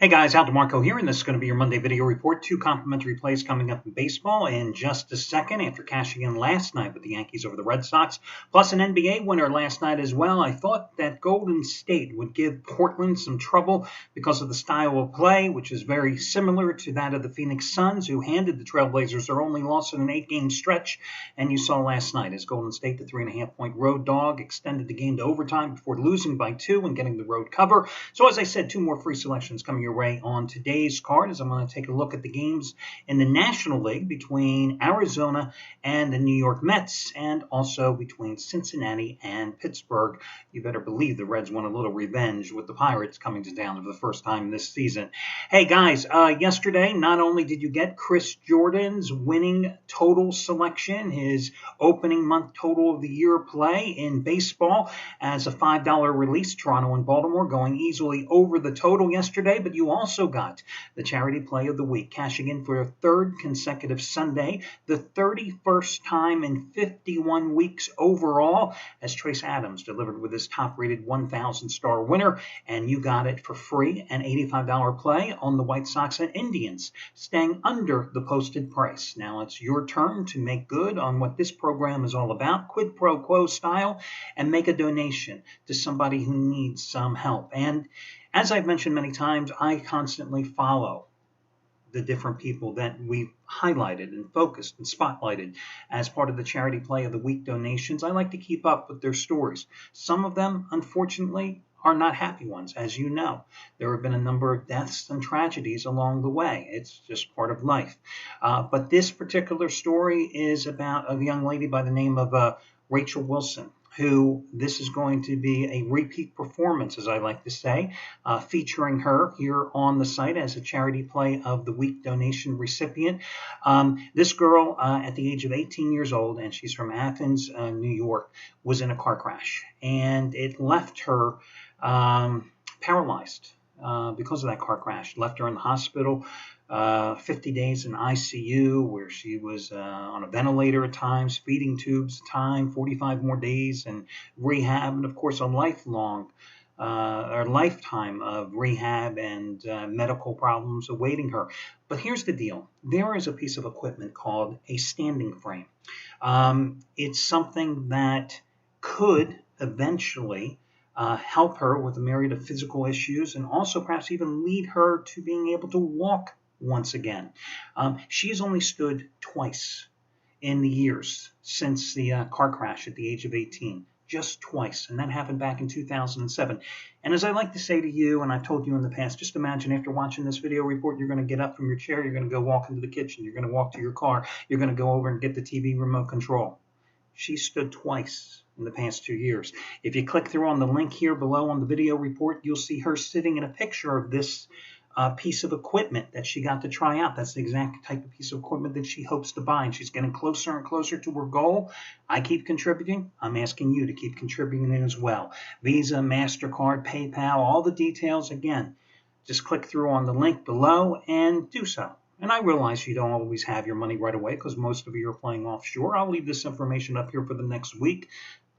Hey guys, Al DeMarco here, and this is going to be your Monday video report. Two complimentary plays coming up in baseball in just a second after cashing in last night with the Yankees over the Red Sox, plus an NBA winner last night as well. I thought that Golden State would give Portland some trouble because of the style of play, which is very similar to that of the Phoenix Suns, who handed the Trailblazers their only loss in an 8-game stretch. And you saw last night as Golden State, the 3.5-point road dog, extended the game to overtime before losing by 2 and getting the road cover. So as I said, two more free selections coming your way on today's card as I'm going to take a look at the games in the National League between Arizona and the New York Mets, and also between Cincinnati and Pittsburgh. You better believe the Reds want a little revenge with the Pirates coming to town for the first time this season. Hey guys, yesterday not only did you get Chris Jordan's winning total selection, his opening month total of the year play in baseball as a $5 release, Toronto and Baltimore going easily over the total yesterday, but you also got the charity play of the week, cashing in for a third consecutive Sunday, the 31st time in 51 weeks overall, as Trace Adams delivered with his top-rated 1,000-star winner, and you got it for free, an $85 play on the White Sox and Indians, staying under the posted price. Now it's your turn to make good on what this program is all about, quid pro quo style, and make a donation to somebody who needs some help. And as I've mentioned many times, I constantly follow the different people that we've highlighted and focused and spotlighted as part of the Charity Play of the Week donations. I like to keep up with their stories. Some of them, unfortunately, are not happy ones, as you know. There have been a number of deaths and tragedies along the way. It's just part of life. But this particular story is about a young lady by the name of Rachel Wilson, who this is going to be a repeat performance, as I like to say, featuring her here on the site as a Charity Play of the Week donation recipient. This girl, at the age of 18 years old, and she's from Athens, New York, was in a car crash, and it left her paralyzed because of that car crash. It left her in the hospital 50 days in ICU, where she was on a ventilator at times, feeding tubes at times, 45 more days in rehab, and of course a lifetime of rehab and medical problems awaiting her. But here's the deal. There is a piece of equipment called a standing frame. It's something that could eventually help her with a myriad of physical issues, and also perhaps even lead her to being able to walk once again. She has only stood twice in the years since the car crash at the age of 18. Just twice, and that happened back in 2007. And as I like to say to you, and I've told you in the past, just imagine after watching this video report, you're going to get up from your chair, you're going to go walk into the kitchen, you're going to walk to your car, you're going to go over and get the TV remote control. She stood twice in the past 2 years. If you click through on the link here below on the video report, you'll see her sitting in a picture of this piece of equipment that she got to try out. That's the exact type of piece of equipment that she hopes to buy, and she's getting closer and closer to her goal. I keep contributing. I'm asking you to keep contributing as well. Visa, MasterCard, PayPal, all the details. Again, just click through on the link below and do so. And I realize you don't always have your money right away because most of you are playing offshore. I'll leave this information up here for the next week,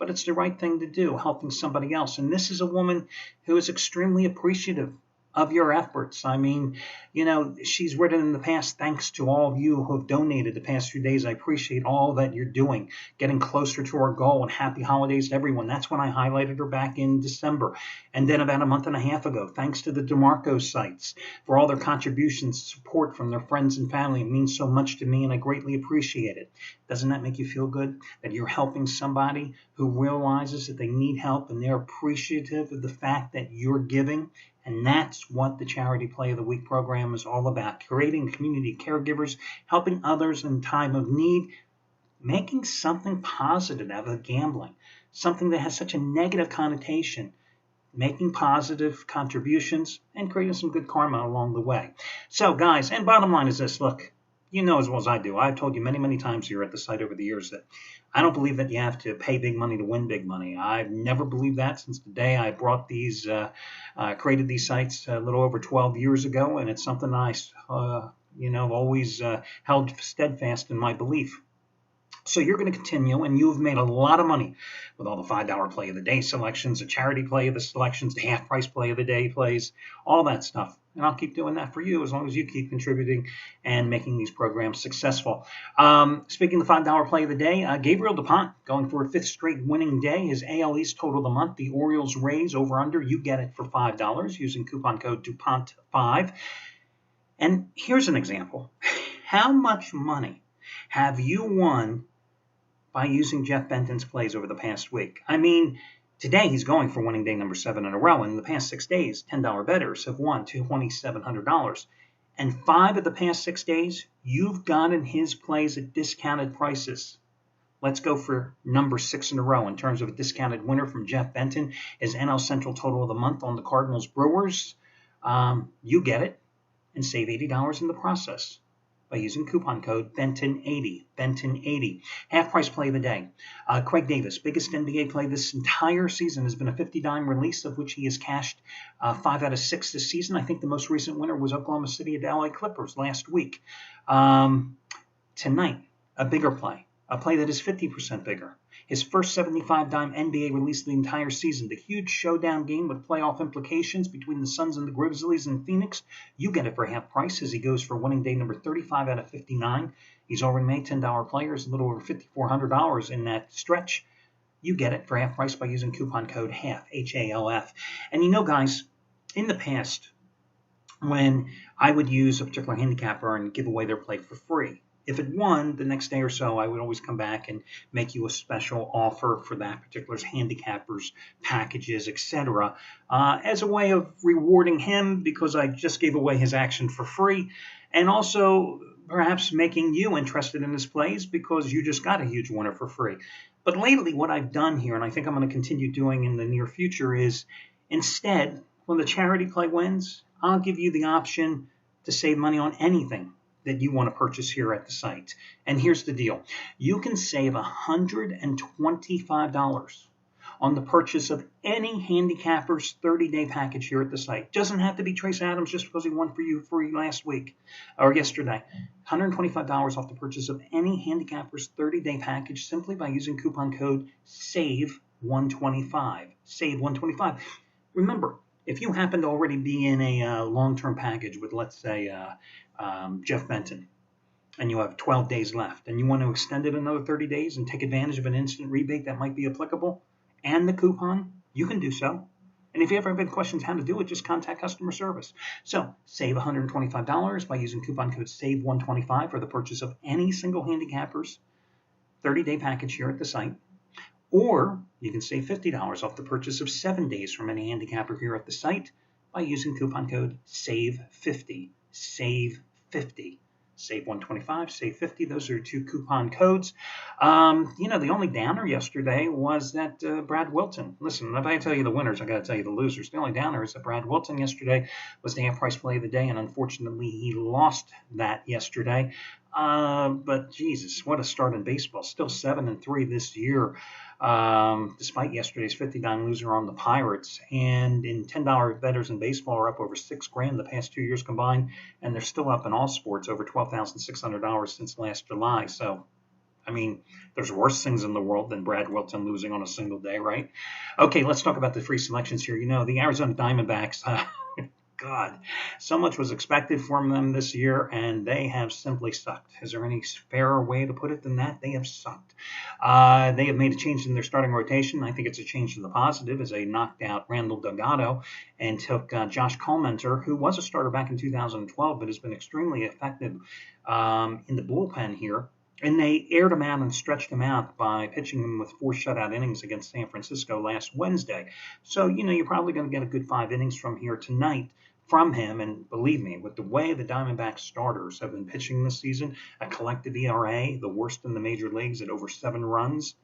but it's the right thing to do, helping somebody else. And this is a woman who is extremely appreciative of your efforts. I mean, you know, she's written in the past, thanks to all of you who have donated the past few days. I appreciate all that you're doing, getting closer to our goal, and happy holidays to everyone. That's when I highlighted her back in December. And then about a month and a half ago, thanks to the DeMarco sites for all their contributions, support from their friends and family. It means so much to me, and I greatly appreciate it. Doesn't that make you feel good that you're helping somebody who realizes that they need help, and they're appreciative of the fact that you're giving? And that's what the Charity Play of the Week program is all about, creating community caregivers, helping others in time of need, making something positive out of gambling, something that has such a negative connotation, making positive contributions and creating some good karma along the way. So guys, and bottom line is this, look, you know as well as I do, I've told you many, many times here at the site over the years that I don't believe that you have to pay big money to win big money. I've never believed that since the day I brought these, created these sites a little over 12 years ago, and it's something I, always held steadfast in my belief. So you're going to continue, and you've made a lot of money with all the $5 play of the day selections, the charity play of the selections, the half price play of the day plays, all that stuff. and I'll keep doing that for you as long as you keep contributing and making these programs successful. Speaking of the $5 play of the day, Gabriel DuPont going for a fifth straight winning day. His AL East total of the month, the Orioles Rays over under. You get it for $5 using coupon code DuPont5. And here's an example. How much money have you won by using Jeff Benton's plays over the past week? I mean, today he's going for winning day number 7 in a row. And in the past 6 days, $10 bettors have won $2,700. And 5 of the past 6 days, you've gotten his plays at discounted prices. Let's go for number 6 in a row in terms of a discounted winner from Jeff Benton. His NL Central total of the month on the Cardinals Brewers. You get it and save $80 in the process by using coupon code Benton80, Benton80. Half price play of the day. Craig Davis, biggest NBA play this entire season, has been a 50-dime release, of which he has cashed 5 out of 6 this season. I think the most recent winner was Oklahoma City at the LA Clippers last week. Tonight, a bigger play, a play that is 50% bigger. His first 75-dime NBA release of the entire season, the huge showdown game with playoff implications between the Suns and the Grizzlies in Phoenix. You get it for half price as he goes for winning day number 35 out of 59. He's already made $10 players, a little over $5,400 in that stretch. You get it for half price by using coupon code HALF, H-A-L-F. And you know, guys, in the past, when I would use a particular handicapper and give away their play for free, if it won the next day or so, I would always come back and make you a special offer for that particular handicappers, packages, etc., as a way of rewarding him because I just gave away his action for free, and also perhaps making you interested in his plays because you just got a huge winner for free. But lately, what I've done here, and I think I'm going to continue doing in the near future, is instead, when the charity play wins, I'll give you the option to save money on anything that you want to purchase here at the site. And here's the deal. You can save $125 on the purchase of any handicapper's 30-day package here at the site. Doesn't have to be Trace Adams just because he won for you free last week or yesterday. $125 off the purchase of any handicapper's 30-day package simply by using coupon code SAVE125. SAVE125. Remember, if you happen to already be in a long-term package with, let's say, Jeff Benton, and you have 12 days left, and you want to extend it another 30 days and take advantage of an instant rebate that might be applicable, and the coupon, you can do so. And if you ever have any questions how to do it, just contact customer service. So save $125 by using coupon code SAVE125 for the purchase of any single handicapper's 30-day package here at the site. Or you can save $50 off the purchase of 7 days from any handicapper here at the site by using coupon code SAVE50. SAVE50. SAVE125, SAVE50. Those are 2 coupon codes. The only downer yesterday was that Brad Wilton. Listen, if I tell you the winners, I got to tell you the losers. The only downer is that Brad Wilton yesterday was the half price play of the day, and unfortunately he lost that yesterday. But Jesus, what a start in baseball. Still 7-3 this year, despite yesterday's 50-dime loser on the Pirates. And in $10 bettors in baseball are up over $6,000 the past 2 years combined, and they're still up in all sports over $12,600 since last July. So, I mean, there's worse things in the world than Brad Wilton losing on a single day, right? Okay, let's talk about the free selections here. You know, the Arizona Diamondbacks, God, so much was expected from them this year, and they have simply sucked. Is there any fairer way to put it than that? They have sucked. They have made a change in their starting rotation. I think it's a change to the positive as they knocked out Randall Delgado and took Josh Collmenter, who was a starter back in 2012, but has been extremely effective in the bullpen here. And they aired him out and stretched him out by pitching him with 4 shutout innings against San Francisco last Wednesday. So, you're probably going to get a good 5 innings from here tonight from him. And believe me, with the way the Diamondback starters have been pitching this season, a collective ERA, the worst in the major leagues at over 7 runs,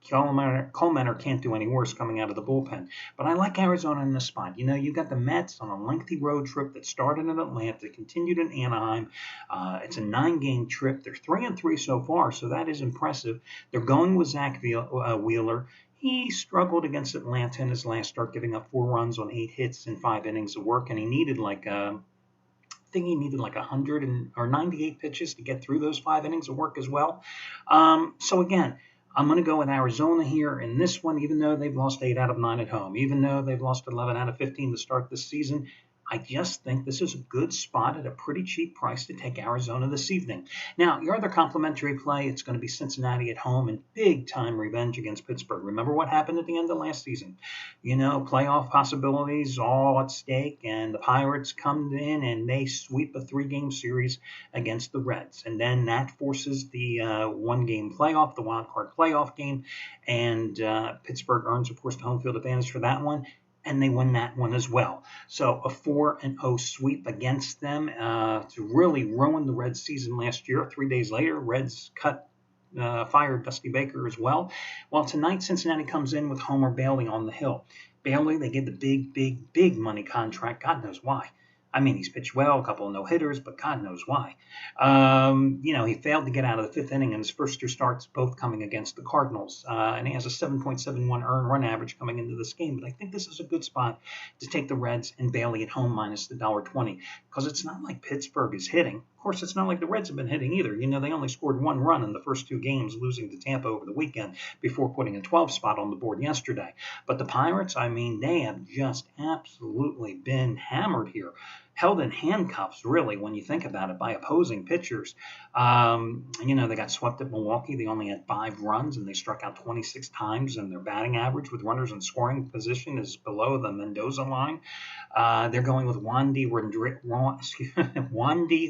Collmenter can't do any worse coming out of the bullpen. But I like Arizona in this spot. You got the Mets on a lengthy road trip that started in Atlanta, continued in Anaheim. It's a 9-game trip. They're 3-3 so far, so that is impressive. They're going with Zach Wheeler. He struggled against Atlanta in his last start, giving up 4 runs on 8 hits in 5 innings of work, and he needed like 98 pitches to get through those 5 innings of work as well. So again, I'm going to go with Arizona here in this one, even though they've lost 8 out of 9 at home, even though they've lost 11 out of 15 to start this season. I just think this is a good spot at a pretty cheap price to take Arizona this evening. Now, your other complimentary play, it's going to be Cincinnati at home and big-time revenge against Pittsburgh. Remember what happened at the end of last season? You know, playoff possibilities all at stake, and the Pirates come in and they sweep a 3-game series against the Reds. And then that forces the one-game playoff, the wild card playoff game, and Pittsburgh earns, of course, the home field advantage for that one, and they win that one as well. So a 4-0 sweep against them to really ruin the Reds' season last year. 3 days later, Reds fired Dusty Baker as well. Well, tonight Cincinnati comes in with Homer Bailey on the hill. Bailey, they get the big money contract. God knows why. I mean, he's pitched well, a couple of no-hitters, but God knows why. He failed to get out of the fifth inning in his first 2 starts, both coming against the Cardinals. And he has a 7.71 earned run average coming into this game. But I think this is a good spot to take the Reds and Bailey at home minus the $1.20, because it's not like Pittsburgh is hitting. Of course, it's not like the Reds have been hitting either. You know, they only scored 1 run in the first 2 games, losing to Tampa over the weekend before putting a 12 spot on the board yesterday. But the Pirates, I mean, they have just absolutely been hammered here. Held in handcuffs, really, when you think about it, by opposing pitchers. They got swept at Milwaukee. They only had 5 runs, and they struck out 26 times, and their batting average with runners in scoring position is below the Mendoza line. They're going with Wandy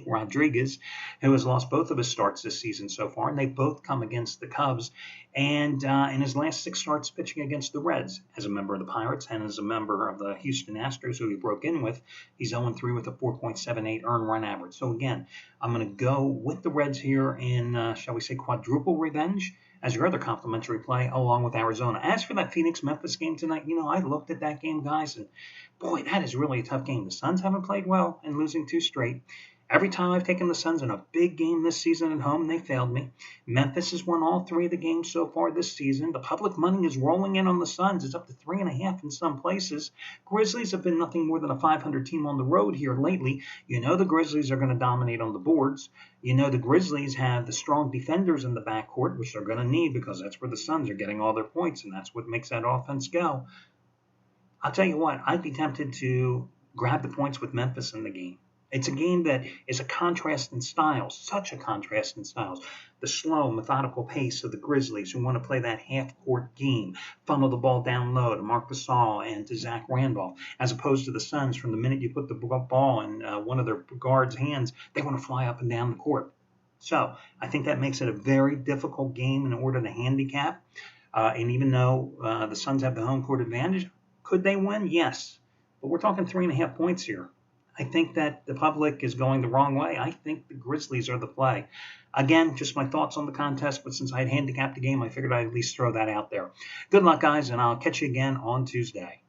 Rodriguez, who has lost both of his starts this season so far, and they both come against the Cubs. And in his last 6 starts pitching against the Reds, as a member of the Pirates and as a member of the Houston Astros, who he broke in with, he's 0-3 with a 4.78 earned run average. So again, I'm going to go with the Reds here in, shall we say, quadruple revenge as your other complimentary play, along with Arizona. As for that Phoenix-Memphis game tonight, I looked at that game, guys, and boy, that is really a tough game. The Suns haven't played well and losing 2 straight. Every time I've taken the Suns in a big game this season at home, they failed me. Memphis has won all 3 of the games so far this season. The public money is rolling in on the Suns. It's up to 3.5 in some places. Grizzlies have been nothing more than a 500 team on the road here lately. The Grizzlies are going to dominate on the boards. The Grizzlies have the strong defenders in the backcourt, which they're going to need because that's where the Suns are getting all their points, and that's what makes that offense go. I'll tell you what, I'd be tempted to grab the points with Memphis in the game. It's a game that is a contrast in styles, such a contrast in styles. The slow, methodical pace of the Grizzlies, who want to play that half-court game, funnel the ball down low to Marc Gasol and to Zach Randolph, as opposed to the Suns, from the minute you put the ball in one of their guards' hands, they want to fly up and down the court. So I think that makes it a very difficult game in order to handicap. And even though the Suns have the home court advantage, could they win? Yes. But we're talking 3.5 points here. I think that the public is going the wrong way. I think the Grizzlies are the play. Again, just my thoughts on the contest, but since I had handicapped the game, I figured I'd at least throw that out there. Good luck, guys, and I'll catch you again on Tuesday.